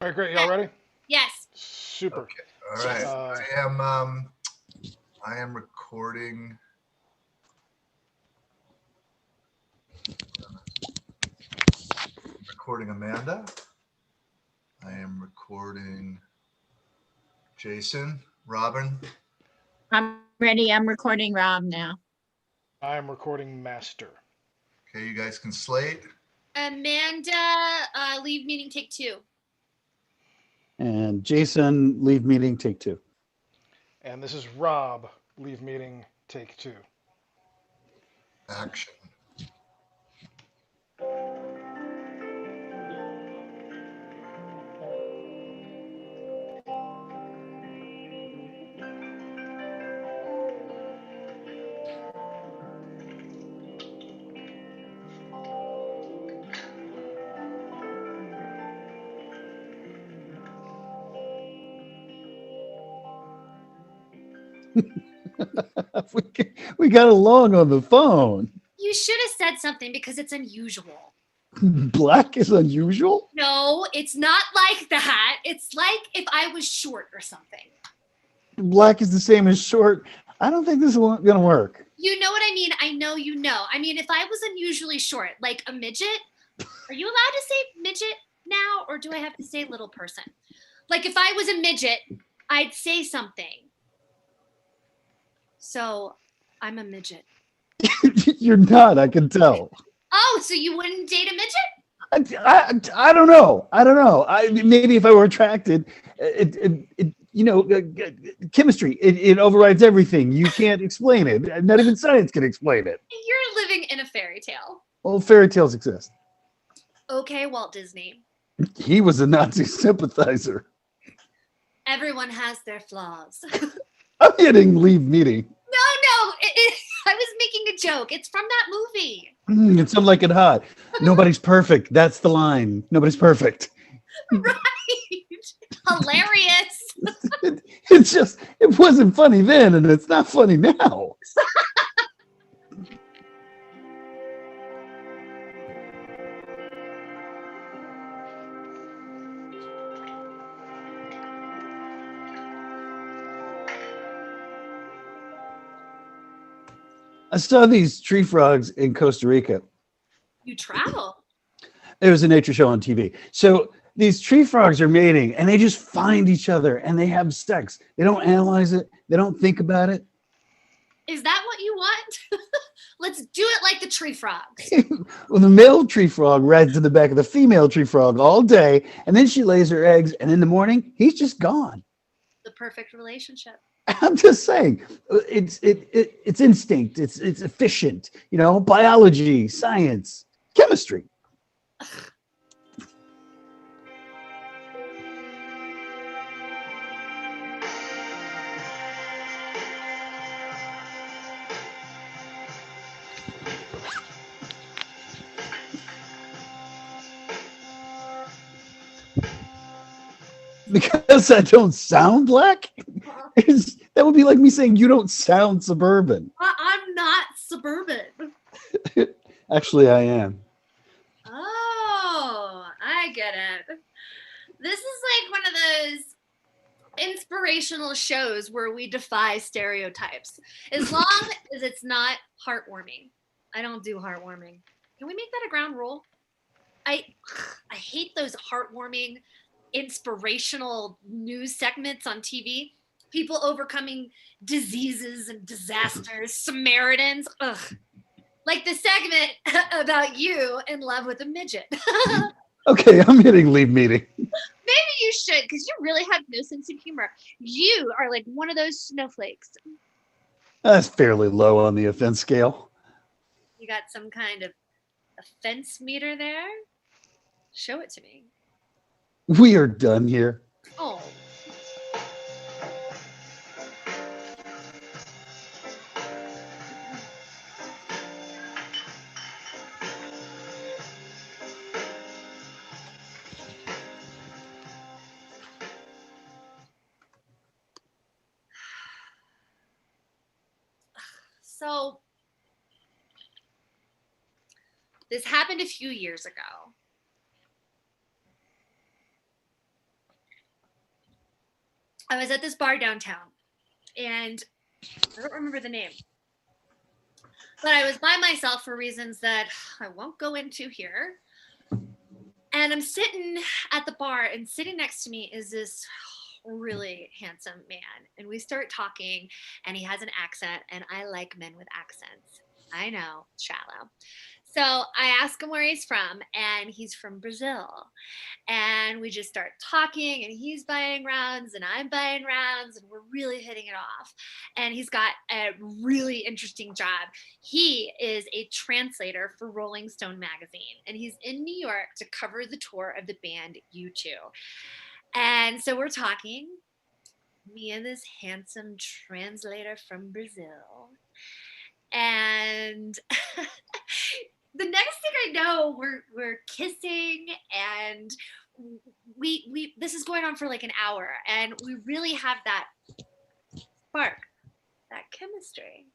All right, great. Y'all ready? Yes. Super. Okay. All right. Uh, I am recording. Recording Amanda. I am recording Jason, Robin. I'm ready. I'm recording Rob now. I am recording Master. Okay, you guys can slate. Amanda, leave meeting, take 2. And Jason, leave meeting, take 2. And this is Rob. Leave meeting, take 2. Action. we got along on the phone. You should have said something because it's unusual. Black is unusual? No, it's not like that. It's like if I was short or something. Black is the same as short. I don't think this is going to work. You know what I mean? I know you know. I mean, if I was unusually short, like a midget, are you allowed to say midget now, or do I have to say little person? Like if I was a midget, I'd say something. So I'm a midget. You're not, I can tell. Oh, so you wouldn't date a midget? I don't know. Maybe if I were attracted, chemistry, it overrides everything. You can't explain it. Not even science can explain it. You're living in a fairy tale. Well, fairy tales exist. Okay, Walt Disney. He was a Nazi sympathizer. Everyone has their flaws. I'm hitting leave meeting. No, I was making a joke. It's from that movie. It sounded like it hot. Nobody's perfect. That's the line. Nobody's perfect. Right. Hilarious. It wasn't funny then, and it's not funny now. I saw these tree frogs in Costa Rica. You travel. It was a nature show on TV. So these tree frogs are mating, and they just find each other, and they have sex. They don't analyze it. They don't think about it. Is that what you want? Let's do it like the tree frogs. Well, the male tree frog rides in the back of the female tree frog all day, and then she lays her eggs, and in the morning, he's just gone. The perfect relationship. I'm just saying, it's instinct. It's efficient. Biology, science, chemistry. Because I don't sound black? That would be like me saying you don't sound suburban. I'm not suburban. Actually, I am. Oh, I get it. This is like one of those inspirational shows where we defy stereotypes. As long as it's not heartwarming. I don't do heartwarming. Can we make that a ground rule? I hate those heartwarming, inspirational news segments on TV. People overcoming diseases and disasters, Samaritans. Ugh. Like the segment about you in love with a midget. Okay, I'm hitting leave meeting. Maybe you should, because you really have no sense of humor. You are like one of those snowflakes. That's fairly low on the offense scale. You got some kind of offense meter there? Show it to me. We are done here. Oh. So this happened a few years ago. I was at this bar downtown, and I don't remember the name, but I was by myself for reasons that I won't go into here. And I'm sitting at the bar, and sitting next to me is this really handsome man. And we start talking, and he has an accent, and I like men with accents. I know, shallow. So I ask him where he's from, and he's from Brazil. And we just start talking, and he's buying rounds, and I'm buying rounds, and we're really hitting it off. And he's got a really interesting job. He is a translator for Rolling Stone magazine, and he's in New York to cover the tour of the band U2. And so we're talking, me and this handsome translator from Brazil. And the next thing I know, we're kissing, and we this is going on for like an hour, and we really have that spark, that chemistry.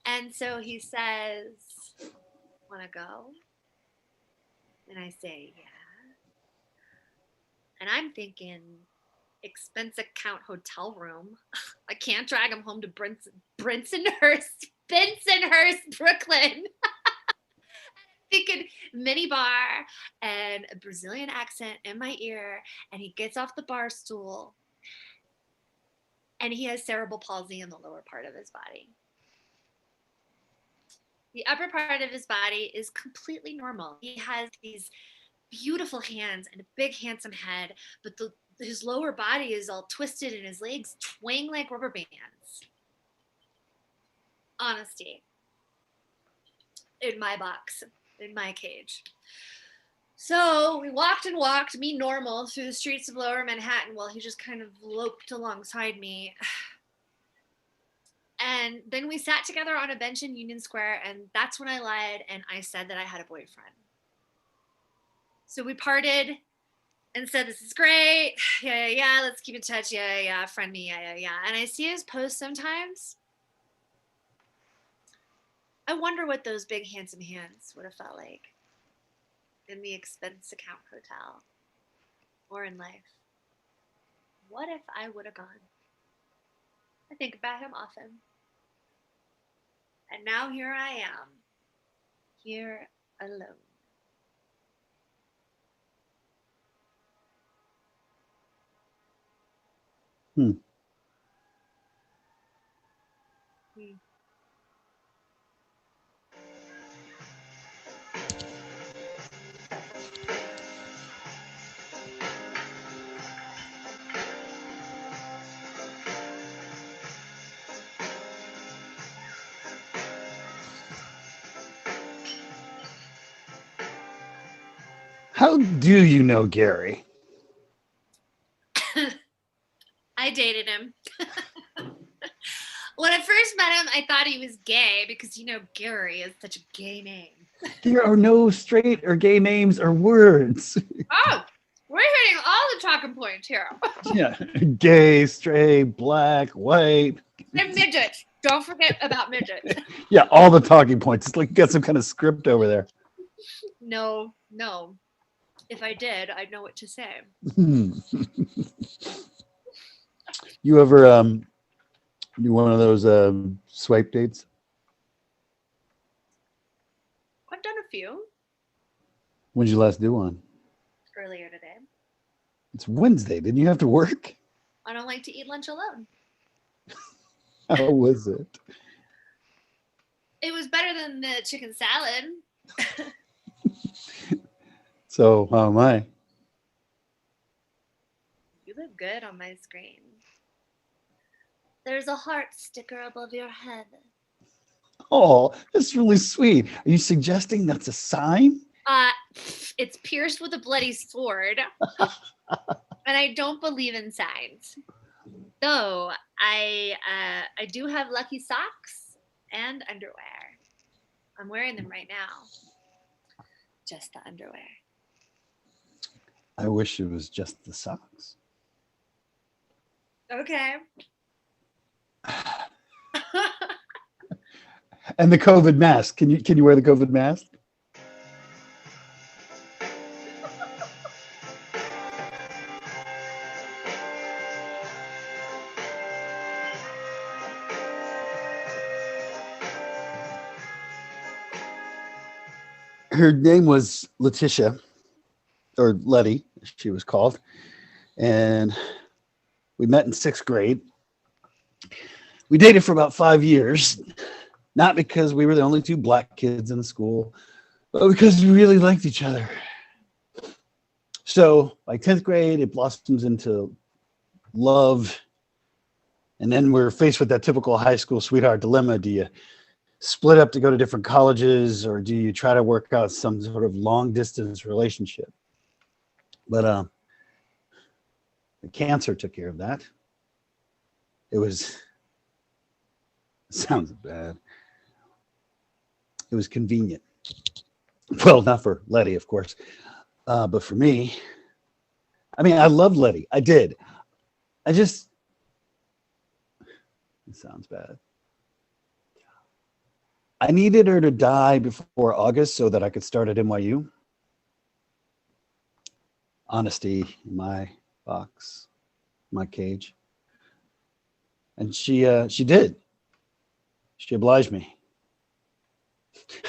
And so he says, "Wanna go?" And I say, "Yeah." And I'm thinking, expense account hotel room. I can't drag him home to Bensonhurst, Brooklyn. Thinking mini bar and a Brazilian accent in my ear, and he gets off the bar stool, and he has cerebral palsy in the lower part of his body. The upper part of his body is completely normal. He has these beautiful hands and a big handsome head, but his lower body is all twisted and his legs twang like rubber bands. Honesty. In my box, in my cage. So we walked and walked, me normal, through the streets of Lower Manhattan while he just kind of loped alongside me. And then we sat together on a bench in Union Square, and that's when I lied and I said that I had a boyfriend. So we parted and said, "This is great. Yeah, let's keep in touch. Yeah, friend me. Yeah. And I see his posts sometimes. I wonder what those big, handsome hands would have felt like in the expense account hotel or in life. What if I would have gone? I think about him often. And now here I am, here alone. How do you know Gary? I dated him. When I first met him, I thought he was gay because, Gary is such a gay name. There are no straight or gay names or words. Oh, we're hitting all the talking points here. Yeah, gay, straight, black, white. And midgets. Don't forget about midgets. Yeah, all the talking points. It's like you got some kind of script over there. No. If I did, I'd know what to say. You ever do one of those swipe dates? I've done a few When did you last do one? earlier today. It's Wednesday. Didn't you have to work? I don't like to eat lunch alone. How was it? It was better than the chicken salad. So how am I? You look good on my screen. There's a heart sticker above your head. Oh, that's really sweet. Are you suggesting that's a sign? It's pierced with a bloody sword. And I don't believe in signs. Though I do have lucky socks and underwear. I'm wearing them right now. Just the underwear. I wish it was just the socks. Okay. And the COVID mask. Can you wear the COVID mask? her name was Letitia, or Letty, as she was called. And we met in 6th grade. We dated for about 5 years, not because we were the only 2 black kids in the school, but because we really liked each other. So by 10th grade, it blossoms into love. And then we're faced with that typical high school sweetheart dilemma. Do you split up to go to different colleges, or do you try to work out some sort of long distance relationship? But the cancer took care of that. It sounds bad. It was convenient. Well, not for Letty, of course, but for me. I mean, I loved Letty. I did. It sounds bad. I needed her to die before August so that I could start at NYU. Honesty in my box, my cage. And she did. She obliged me.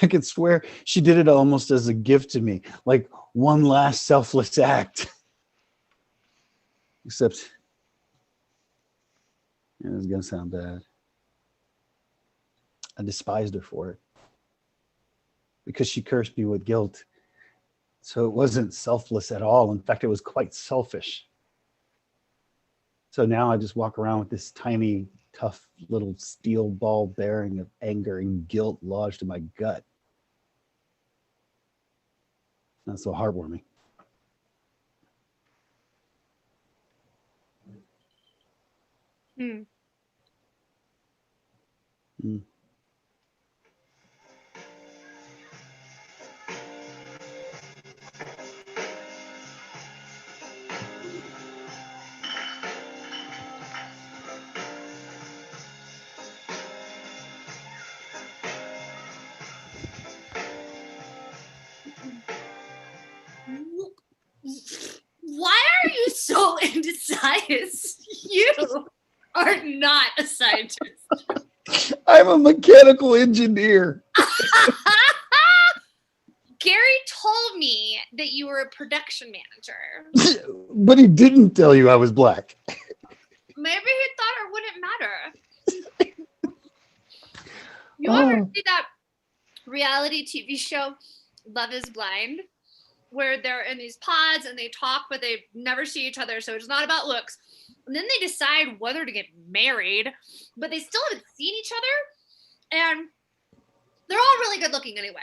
I could swear she did it almost as a gift to me, like one last selfless act. Except, it was going to sound bad. I despised her for it because she cursed me with guilt. So it wasn't selfless at all. In fact, it was quite selfish. So now I just walk around with this tiny, tough little steel ball bearing of anger and guilt lodged in my gut. Not so heartwarming. Hmm. Mm. Why are you so into science? You are not a scientist. I'm a mechanical engineer. Gary told me that you were a production manager. But he didn't tell you I was black. Maybe he thought it wouldn't matter. You ever see that reality TV show, Love is Blind, where they're in these pods and they talk, but they never see each other, so it's not about looks. And then they decide whether to get married, but they still haven't seen each other. And they're all really good looking anyway.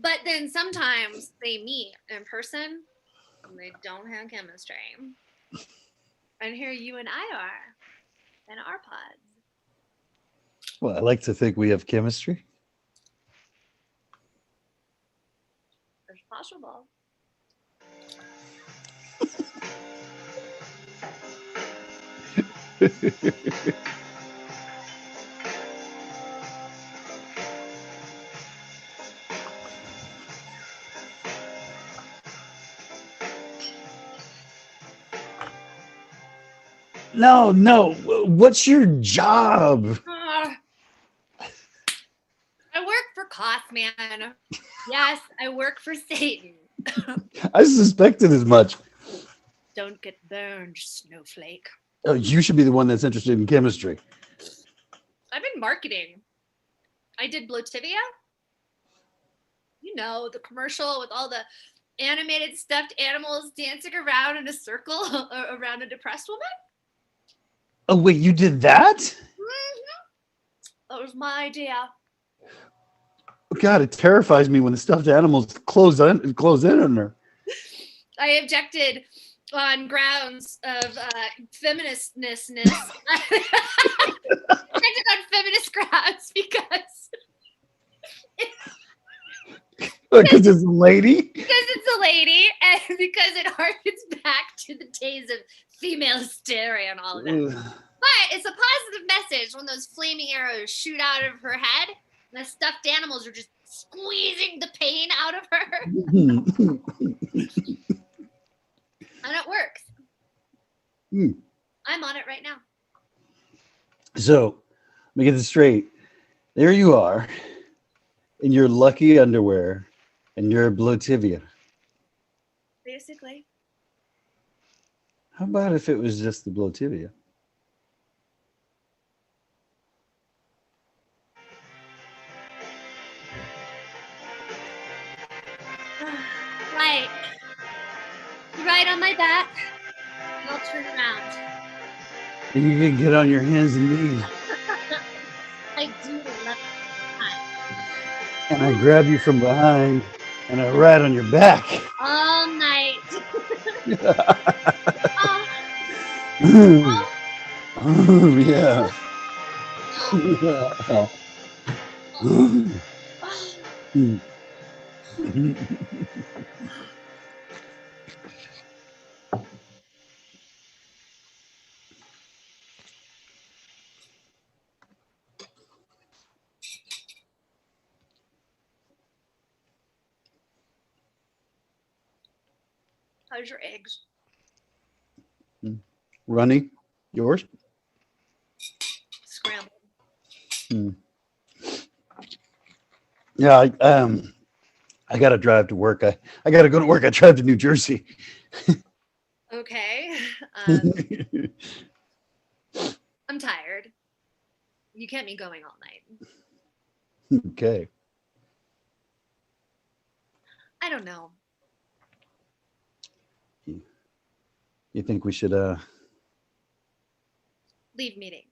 But then sometimes they meet in person and they don't have chemistry. And here you and I are in our pods. Well, I like to think we have chemistry. It's possible. No. What's your job? I work for Cosman. Yes, I work for Satan. I suspected as much. Don't get burned, snowflake. Oh, you should be the one that's interested in chemistry. I'm in marketing. I did Blotivia. You know, the commercial with all the animated stuffed animals dancing around in a circle around a depressed woman. Oh, wait, you did that? Mm-hmm. That was my idea. God, it terrifies me when the stuffed animals close in on her. I objected on grounds of feministness. I objected on feminist grounds because it's a lady? Because it's a lady, and because it harkens back to the days of female hysteria and all of that. But it's a positive message when those flaming arrows shoot out of her head, and the stuffed animals are just squeezing the pain out of her. And it works. I'm on it right now. So, let me get this straight. There you are, in your lucky underwear, And you're Blotivia. Basically. How about if it was just the Blotivia? Right. Right on my back. And I'll turn around. And you can get on your hands and knees. I do love And I grab you from behind and I ride on your back. all night. Oh, Oh, yeah. oh. How's your eggs? Runny, yours? Scrambled. Yeah, I got to drive to work. I got to go to work. I drive to New Jersey. Okay. I'm tired. You can't be going all night. Okay. I don't know. You think we should Leave meeting.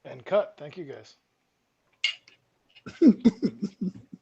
And cut. Thank you guys.